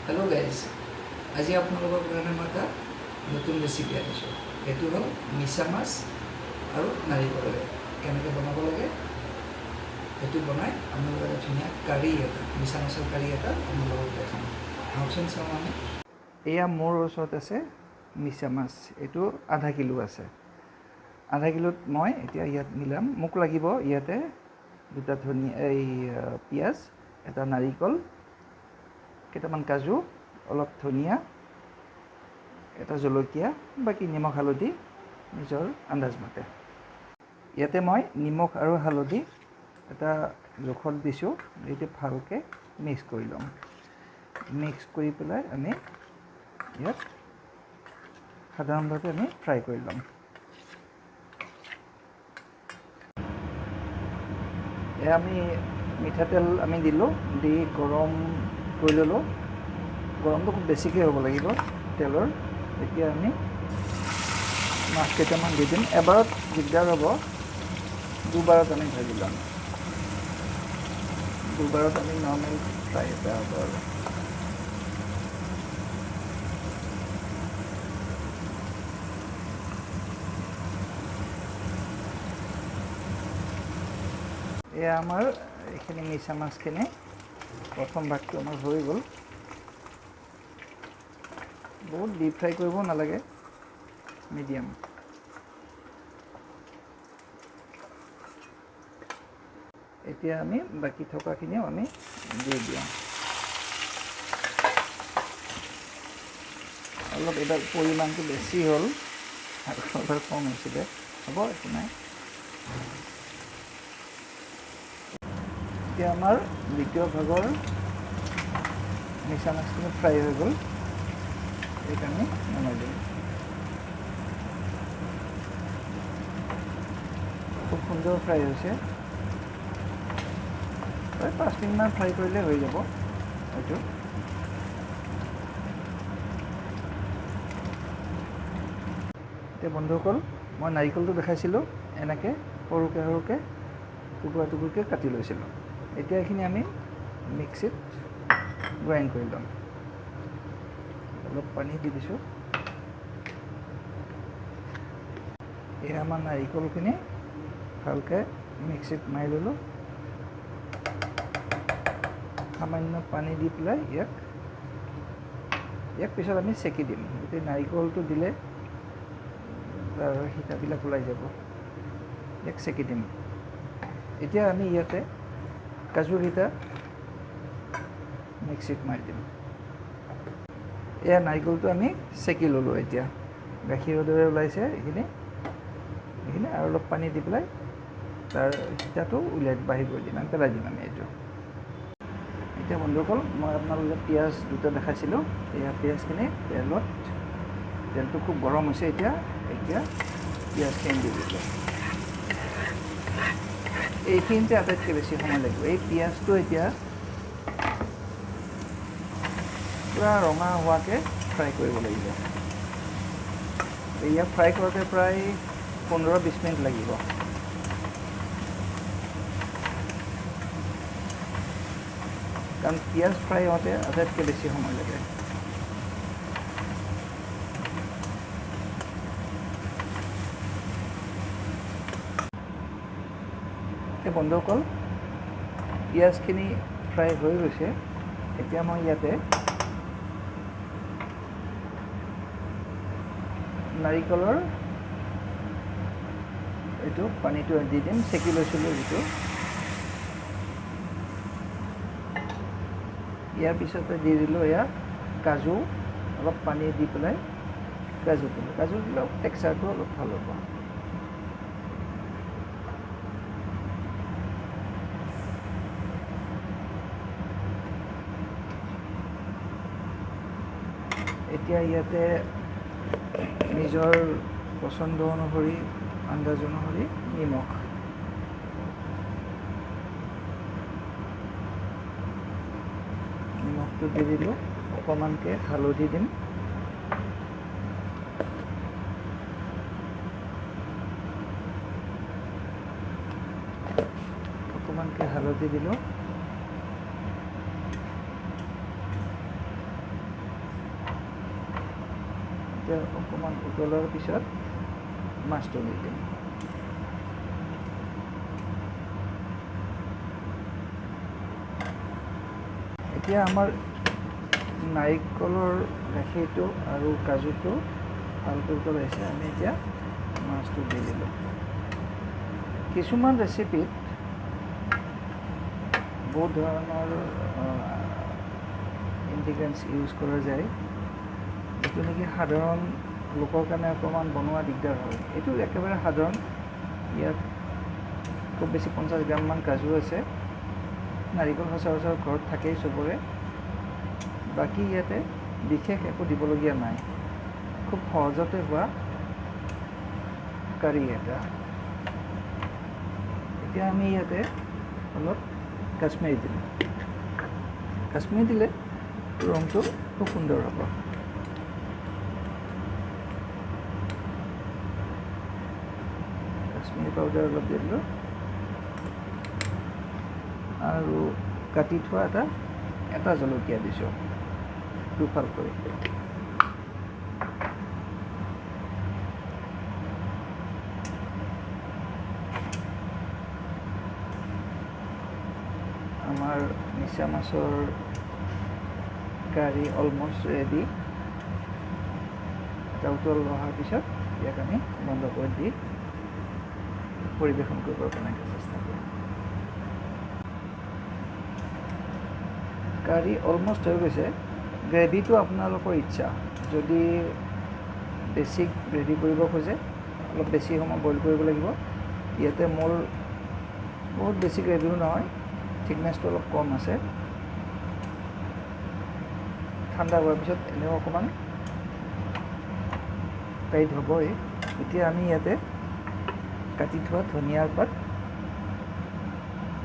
Hello' guys, আজি আপোনালোকৰ কাৰণে মই এটা নতুন ৰেচিপি আনিছোঁ। এইটো হ'ল মিছা মাছ আৰু নাৰিকলেৰে কেনেকৈ বনাব লাগে সেইটো বনাই আপোনালোকে এটা ধুনীয়া কাৰী এটা, মিছা মাছৰ কাৰী এটা আপোনালোকক দেখাম। আহকচোন চাওঁ আমি। এয়া মোৰ ওচৰত আছে মিছা মাছ, এইটো আধা কিলো আছে। আধা কিলোত মই এতিয়া ইয়াত মিলাম, মোক লাগিব ইয়াতে দুটা পিঁয়াজ, এটা নাৰিকল, কেইটামান কাজু, অলপ ধনিয়া, এটা জলকীয়া, বাকী নিমখ হালধি নিজৰ আন্দাজমতে। ইয়াতে মই নিমখ আৰু হালধি এটা জোখত দিছোঁ, এইটো ভালকৈ মিক্স কৰি ল'ম। মিক্স কৰি পেলাই আমি ইয়াত সাধাৰণভাৱে আমি ফ্ৰাই কৰি ল'ম। এয়া আমি মিঠাতেল আমি দিলোঁ, দি গৰম কৰি ল'লোঁ। গৰমটো খুব বেছিকৈ হ'ব লাগিব তেলৰ। এতিয়া আমি মাছ কেইটামান দি দিম। এবাৰত দিগদাৰ হ'ব, দুবাৰত আমি ভাজি ল'ম। দুবাৰত আমি নৰ্মেল ফ্ৰাই এটা হ'ব আৰু। এয়া আমাৰ এইখিনি মিছা মাছখিনি প্ৰথম ভাগটো আমাৰ হৈ গ'ল। বহুত ডিপ ফ্ৰাই কৰিব নালাগে, মিডিয়াম। এতিয়া আমি বাকী থকাখিনিও আমি দি দিওঁ। অলপ এইবাৰ পৰিমাণটো বেছি হ'ল আৰু এবাৰ কম হৈছিলে, হ'ব একো নাই। এতিয়া আমাৰ দ্বিতীয় ভাগৰ মিছা মাছখিনি ফ্ৰাই হৈ গ'ল, এইকাৰণে নমাই দিম। খুব সুন্দৰ ফ্ৰাই হৈছে, প্ৰায় 5 মিনিটমান ফ্ৰাই কৰিলে হৈ যাব হয়তো। এতিয়া বন্ধুসকল, মই নাৰিকলটো দেখাইছিলোঁ, এনেকৈ সৰুকৈ সৰুকৈ টুকুৰা টুকুৰকৈ কাটি লৈছিলোঁ। এতিয়া এইখিনি আমি মিক্সিত গ্ৰাইণ্ড কৰি ল'ম। অলপ পানী দি দিছোঁ। এয়া আমাৰ নাৰিকলখিনি ভালকৈ মিক্সিত মাৰি ল'লোঁ। সামান্য পানী দি পেলাই ইয়াক পিছত আমি চেকি দিম। গোটেই নাৰিকলটো দিলে তাৰ সীতাবিলাক ওলাই যাব, ইয়াক চেকি দিম। এতিয়া আমি ইয়াতে কাজুকেইটা মিক্সিত মাৰি দিম। এয়া নাৰিকলটো আমি চেকি ল'লোঁ। এতিয়া গাখীৰৰ দৰে ওলাইছে এইখিনি আৰু অলপ পানী দি পেলাই তাৰ সীতাটো বাহিৰ কৰি দিম, আমি পেলাই দিম আমি এইটো। এতিয়া বন্ধুসকল, মই আপোনালোকক পিঁয়াজ দুটা দেখাইছিলোঁ। এয়া পিঁয়াজখিনি তেলটো খুব গৰম হৈছে। এতিয়া পিঁয়াজখিনি দি দিলোঁ। এইখিনিতে আটাইতকৈ বেছি সময় লাগিব। এই পিঁয়াজটো এতিয়া পূৰা ৰঙা হোৱাকৈ ফ্ৰাই কৰিব লাগিব। ইয়াক ফ্ৰাই কৰোঁতে প্ৰায় 15-20 মিনিট লাগিব। কাৰণ পিঁয়াজ ফ্ৰাই হওঁতে আটাইতকৈ বেছি সময় লাগে। এতিয়া বন্ধুসকল, পিঁয়াজখিনি ফ্ৰাই হৈ গৈছে। এতিয়া মই ইয়াতে নাৰিকলৰ এইটো পানীটো দি দিম, চেকি লৈছিলোঁ যিটো। ইয়াৰ পিছতে দি দিলোঁ এয়া কাজু, অলপ পানী দি পেলাই কাজু দিলে টেক্সাৰটো অলপ ভাল হ'ব। এতিয়া ইয়াতে নিজৰ পচন্দ অনুসৰি, আন্দাজ অনুসৰি নিমখটো দি দিলোঁ। অকণমানকৈ হালধি দিম। এতিয়া অকণমান উতলাৰ পিছত মাছটো দি দিম। এতিয়া আমাৰ নাৰিকলৰ গাখীৰটো আৰু কাজুটো ভালকৈ উতলাইছে, আমি এতিয়া মাছটো দি দিলোঁ। কিছুমান ৰেচিপিত বহুত ধৰণৰ ইনগ্ৰিডিয়েণ্টছ ইউজ কৰা যায়, যিটো নেকি সাধাৰণ লোকৰ কাৰণে অকণমান বনোৱা দিগদাৰ হয়। এইটো একেবাৰে সাধাৰণ। ইয়াত খুব বেছি 50 গ্ৰামমান কাজু আছে। নাৰিকল সচৰাচৰ ঘৰত থাকেই চবৰে। বাকী ইয়াতে বিশেষ একো দিবলগীয়া নাই, খুব সহজতে হোৱা কাৰী এটা। এতিয়া আমি ইয়াতে অলপ কাশ্মীৰী দিলোঁ। কাশ্মীৰী দিলে ৰংটো খুব সুন্দৰ হ'ব। কাশ্মীৰী পাউডাৰ অলপ দি দিলোঁ আৰু কাটি থোৱা এটা জলকীয়া দিছোঁ দুফাল কৰি। আমাৰ মিছা মাছৰ কাৰী অলমষ্ট ৰেডি। এটা উতল অহাৰ পিছত ইয়াক আমি বন্ধ কৰি দি পৰিৱেশন কৰিবৰ কাৰণে চেষ্টা কৰিম। কাৰী অলমষ্ট হৈ গৈছে। গ্ৰেভিটো আপোনালোকৰ ইচ্ছা, যদি বেছি গ্ৰেভি কৰিব খোজে অলপ বেছি সময় বইল কৰিব লাগিব। ইয়াতে মোৰ বহুত বেছি গ্ৰেভিও নহয়, থিকনেছটো অলপ কম আছে। ঠাণ্ডা হোৱাৰ পিছত এনেও অকণমান টাইট হ'বই। এতিয়া আমি ইয়াতে কাটি থোৱা ধনিয়াৰ পাত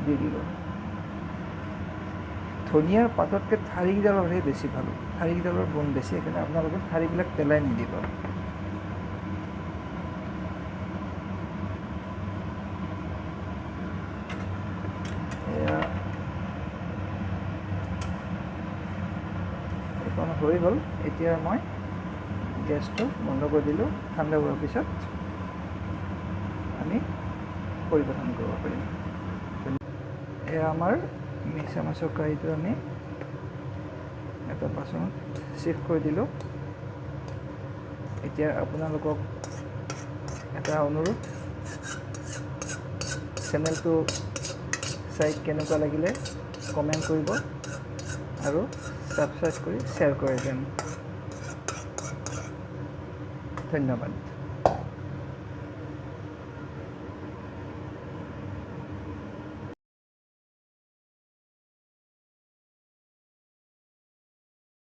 দি দিলোঁ। ধনিয়াৰ পাততকৈ ঠাৰিকেইডালৰহে বেছি ভাল। ঠাৰিকেইডালৰ গুণ বেছি, সেইকাৰণে আপোনালোকে ঠাৰিবিলাক পেলাই নিদিব। এইখন হৈ গ'ল। এতিয়া মই গেছটো বন্ধ কৰি দিলোঁ। ঠাণ্ডা হোৱাৰ পিছত আমি পৰিৱেশন কৰিব পাৰিম। এয়া আমাৰ মিছা মাছৰ কাৰীটো আমি এটা বাচনত শ্বিফ্ট কৰি দিলোঁ। এতিয়া আপোনালোকক এটা অনুৰোধ, চেনেলটো চাই কেনেকুৱা লাগিলে কমেণ্ট কৰিব আৰু ছাবস্ক্ৰাইব কৰি শ্বেয়াৰ কৰি দিম। ধন্যবাদ।